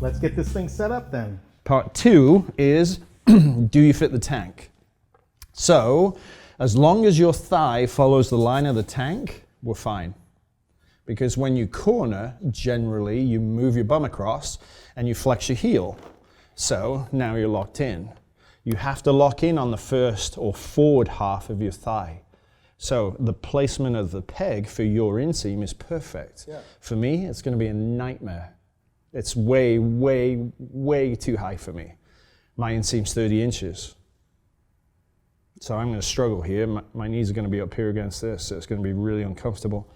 let's get this thing set up then. Part 2 is, do you fit the tank? So, as long as your thigh follows the line of the tank, we're fine. Because when you corner, generally, you move your bum across and you flex your heel. So, now you're locked in. You have to lock in on the first or forward half of your thigh. So, the placement of the peg for your inseam is perfect. Yeah. For me, it's going to be a nightmare. It's way, way, way too high for me. My inseam's 30 inches. So I'm going to struggle here. My knees are going to be up here against this, so it's going to be really uncomfortable.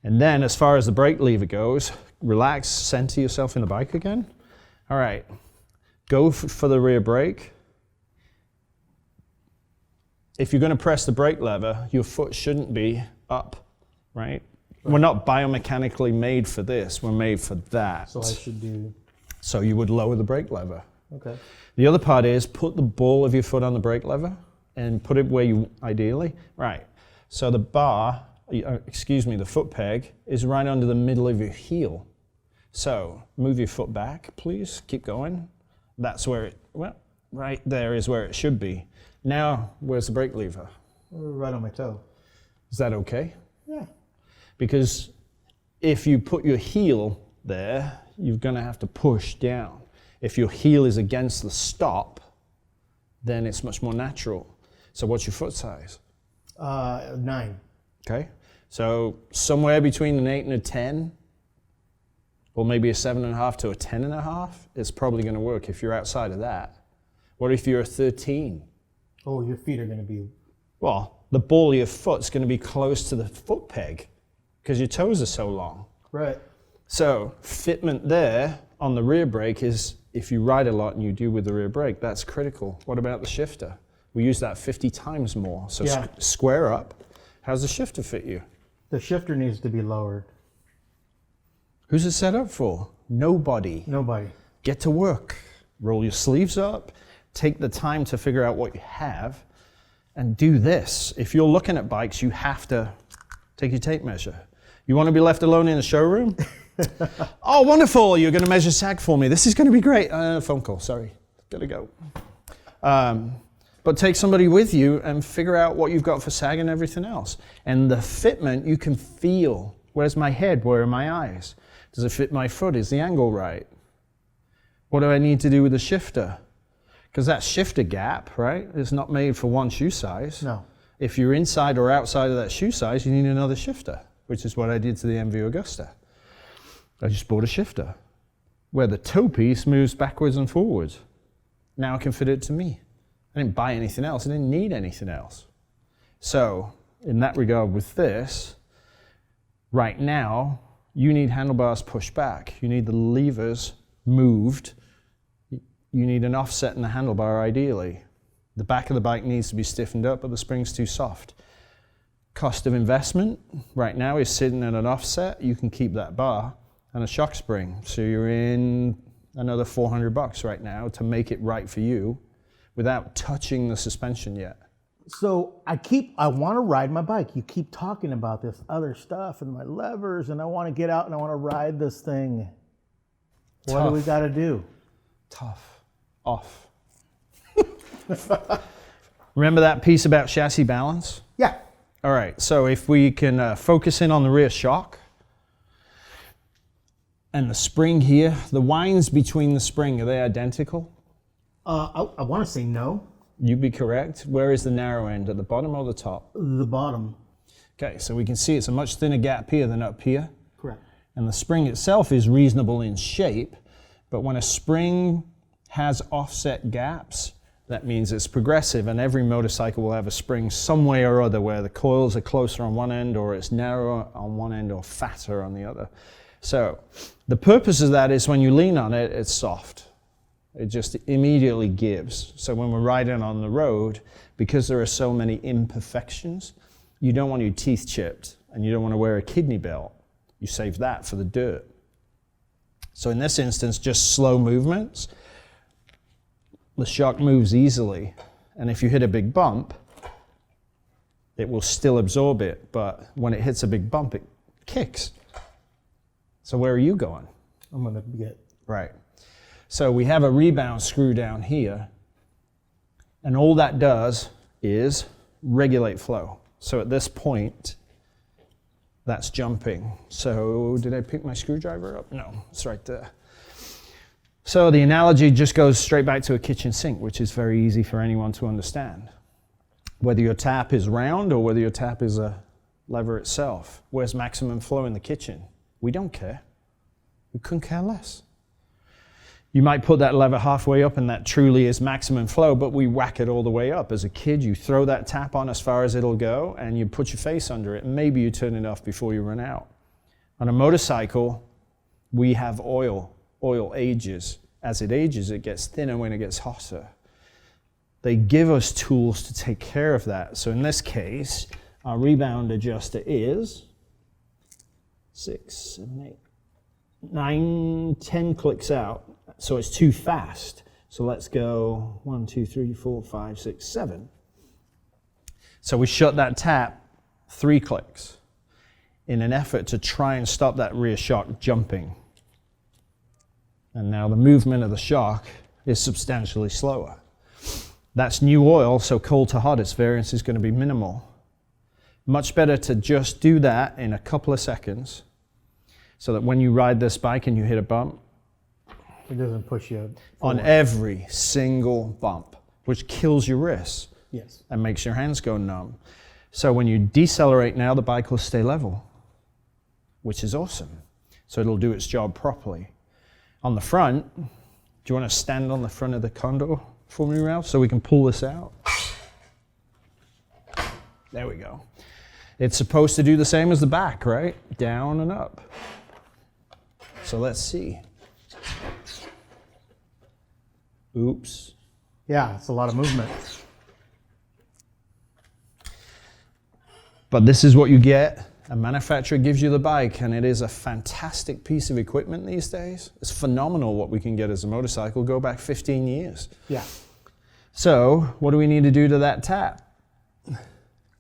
And then as far as the brake lever goes, relax, center yourself in the bike again. All right, go for the rear brake. If you're going to press the brake lever, your foot shouldn't be up, right? We're not biomechanically made for this, we're made for that. So I should do... So you would lower the brake lever. Okay. The other part is put the ball of your foot on the brake lever and put it where you ideally. Right. So the bar, the foot peg is right under the middle of your heel. So move your foot back, please. Keep going. That's where it, well, right there is where it should be. Now, where's the brake lever? Right on my toe. Is that okay? Yeah. Because if you put your heel there, you're going to have to push down. If your heel is against the stop, then it's much more natural. So what's your foot size? 9. Okay. So somewhere between an 8 and a 10, or maybe a 7.5 to a 10.5, it's probably going to work if you're outside of that. What if you're a 13? Oh, your feet are going to be... Well, the ball of your foot's going to be close to the foot peg because your toes are so long. Right. So fitment there on the rear brake is, if you ride a lot and you do with the rear brake, that's critical. What about the shifter? We use that 50 times more. So yeah. Square up. How's the shifter fit you? The shifter needs to be lowered. Who's it set up for? Nobody. Nobody. Get to work. Roll your sleeves up. Take the time to figure out what you have and do this. If you're looking at bikes, you have to take your tape measure. You want to be left alone in the showroom? Oh, wonderful. You're going to measure sag for me. This is going to be great. Phone call. Sorry. Got to go. But take somebody with you and figure out what you've got for sag and everything else. And the fitment, you can feel. Where's my head? Where are my eyes? Does it fit my foot? Is the angle right? What do I need to do with the shifter? Because that shifter gap, right, is not made for one shoe size. No. If you're inside or outside of that shoe size, you need another shifter, which is what I did to the MV Augusta. I just bought a shifter where the toe piece moves backwards and forwards. Now I can fit it to me. I didn't buy anything else. I didn't need anything else. So in that regard with this, right now, you need handlebars pushed back. You need the levers moved. You need an offset in the handlebar ideally. The back of the bike needs to be stiffened up, but the spring's too soft. Cost of investment right now is sitting at an offset. You can keep that bar and a shock spring. So you're in another $400 right now to make it right for you without touching the suspension yet. So I want to ride my bike. You keep talking about this other stuff and my levers, and I want to get out and I want to ride this thing. What do we got to do? Tough. Off. Remember that piece about chassis balance? Yeah. All right, so if we can focus in on the rear shock and the spring here, the winds between the spring, are they identical? I want to say no. You'd be correct. Where is the narrow end, at the bottom or the top? The bottom. Okay, so we can see it's a much thinner gap here than up here. Correct. And the spring itself is reasonable in shape, but when a spring has offset gaps, that means it's progressive, and every motorcycle will have a spring some way or other where the coils are closer on one end, or it's narrower on one end, or fatter on the other. So the purpose of that is when you lean on it, it's soft. It just immediately gives. So when we're riding on the road, because there are so many imperfections, you don't want your teeth chipped, and you don't want to wear a kidney belt. You save that for the dirt. So in this instance, just slow movements. The shock moves easily, and if you hit a big bump, it will still absorb it, but when it hits a big bump, it kicks. So where are you going? I'm going to get... Right. So we have a rebound screw down here, and all that does is regulate flow. So at this point, that's jumping. So did I pick my screwdriver up? No, it's right there. So the analogy just goes straight back to a kitchen sink, which is very easy for anyone to understand. Whether your tap is round or whether your tap is a lever itself. Where's maximum flow in the kitchen? We don't care. We couldn't care less. You might put that lever halfway up and that truly is maximum flow, but we whack it all the way up. As a kid, you throw that tap on as far as it'll go and you put your face under it and maybe you turn it off before you run out. On a motorcycle, we have oil. Oil ages. As it ages, it gets thinner when it gets hotter. They give us tools to take care of that. So in this case, our rebound adjuster is 6, 7, 8, 9, 10 clicks out. So it's too fast. So let's go 1, 2, 3, 4, 5, 6, 7. So we shut that tap 3 clicks in an effort to try and stop that rear shock jumping. And now the movement of the shock is substantially slower. That's new oil, so cold to hot, its variance is going to be minimal. Much better to just do that in a couple of seconds so that when you ride this bike and you hit a bump, it doesn't push you on forward. every single bump, which kills your wrists. Yes. And makes your hands go numb. So when you decelerate now, the bike will stay level, which is awesome. So it'll do its job properly. On the front, do you want to stand on the front of the condor for me, Ralph, so we can pull this out? There we go. It's supposed to do the same as the back, right? Down and up. So let's see. Oops. Yeah, it's a lot of movement. But this is what you get. A manufacturer gives you the bike, and it is a fantastic piece of equipment these days. It's phenomenal what we can get as a motorcycle. Go back 15 years. Yeah. So what do we need to do to that tap?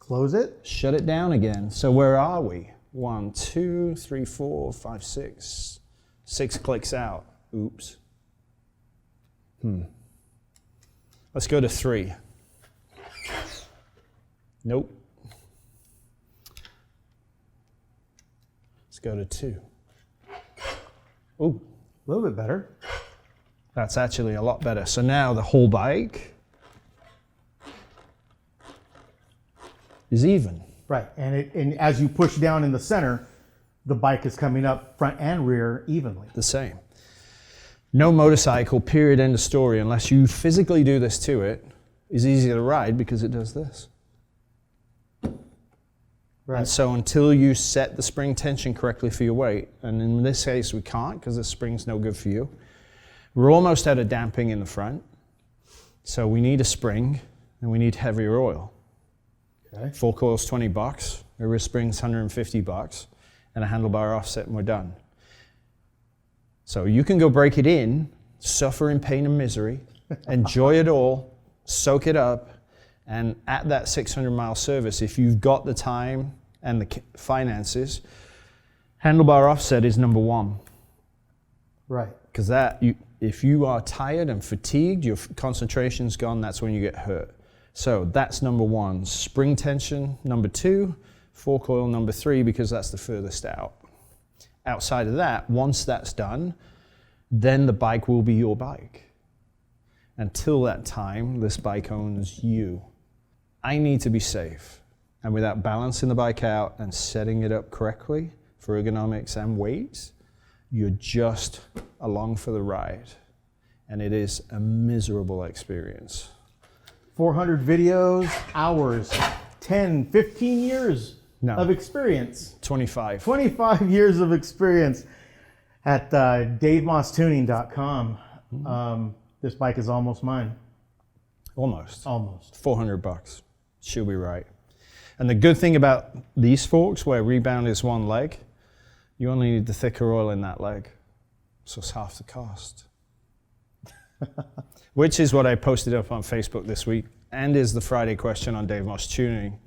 Close it. Shut it down again. So where are we? 1, 2, 3, 4, 5, 6. 6 clicks out. Oops. Let's go to 3. Nope. Let's go to 2. Ooh, A little bit better. that's actually a lot better. So now the whole bike is even. Right, and as you push down in the center, the bike is coming up front and rear evenly. The same. No motorcycle, period, end of story, unless you physically do this to it, is easy to ride because it does this. Right. And so until you set the spring tension correctly for your weight, and in this case we can't because the spring's no good for you, we're almost out of damping in the front. So we need a spring and we need heavier oil. Okay. Full coil's $20, a rear spring's $150, and a handlebar offset, and we're done. So you can go break it in, suffer in pain and misery, enjoy it all, soak it up, and at that 600-mile service, if you've got the time and the finances, handlebar offset is number 1. Right. Because if you are tired and fatigued, your concentration's gone, that's when you get hurt. So that's number 1. Spring tension, number 2. Fork oil, number 3, because that's the furthest out. Outside of that, once that's done, then the bike will be your bike. Until that time, this bike owns you. I need to be safe. And without balancing the bike out and setting it up correctly for ergonomics and weight, you're just along for the ride. And it is a miserable experience. 400 videos, hours, 10, 15 years No. of experience. 25. 25 years of experience at DaveMossTuning.com. This bike is almost mine. Almost. Almost. $400. She'll be right. And the good thing about these forks, where rebound is one leg, you only need the thicker oil in that leg. So it's half the cost. Which is what I posted up on Facebook this week, and is the Friday question on Dave Moss Tuning,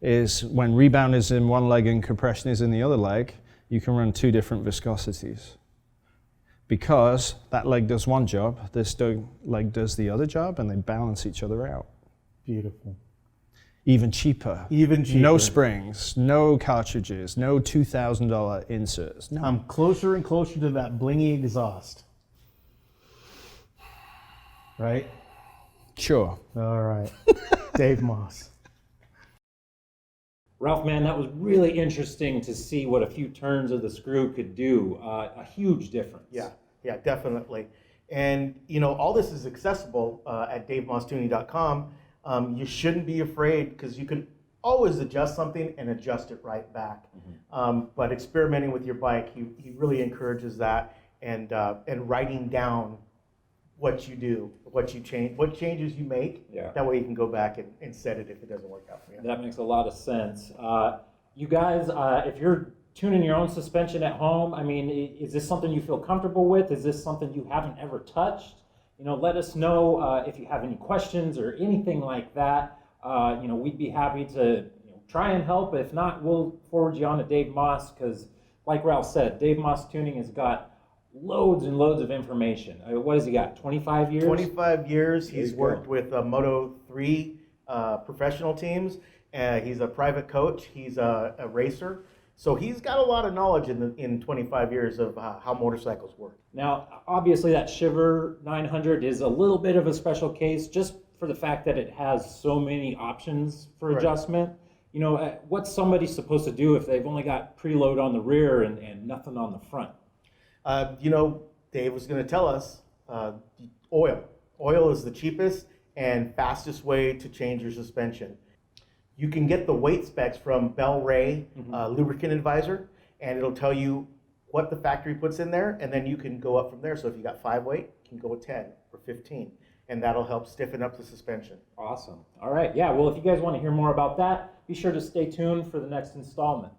is when rebound is in one leg and compression is in the other leg, you can run 2 different viscosities. because that leg does one job, this leg does the other job, and they balance each other out. Beautiful. Even cheaper. Even cheaper. No springs, no cartridges, no $2,000 inserts. No. I'm closer and closer to that blingy exhaust. Right? Sure. All right. Dave Moss. Ralph, man, that was really interesting to see what a few turns of the screw could do. A huge difference. Yeah, definitely. And, you know, all this is accessible at DaveMossTuning.com. You shouldn't be afraid because you can always adjust something and adjust it right back. But experimenting with your bike, he really encourages that, and writing down what you do, what you change, what changes you make. Yeah. That way you can go back and set it if it doesn't work out for you. That makes a lot of sense. You guys, if you're tuning your own suspension at home, I mean, is this something you feel comfortable with? Is this something you haven't ever touched? You know, let us know if you have any questions or anything like that. You know, we'd be happy to try and help. If not, we'll forward you on to Dave Moss because, like Ralph said, Dave Moss Tuning has got loads and loads of information. What has he got, 25 years? 25 years. He's Very worked good. with Moto 3 professional teams. He's a private coach. He's a racer. So he's got a lot of knowledge in 25 years of how motorcycles work. Now, obviously that Shiver 900 is a little bit of a special case just for the fact that it has so many options for Right. adjustment. You know, what's somebody supposed to do if they've only got preload on the rear and nothing on the front? You know, Dave was going to tell us oil. Oil is the cheapest and fastest way to change your suspension. You can get the weight specs from Bell Ray Lubricant Advisor, and it'll tell you what the factory puts in there, and then you can go up from there. So if you got 5 weight, you can go with 10 or 15, and that'll help stiffen up the suspension. Awesome. All right. Yeah. Well, if you guys want to hear more about that, be sure to stay tuned for the next installment.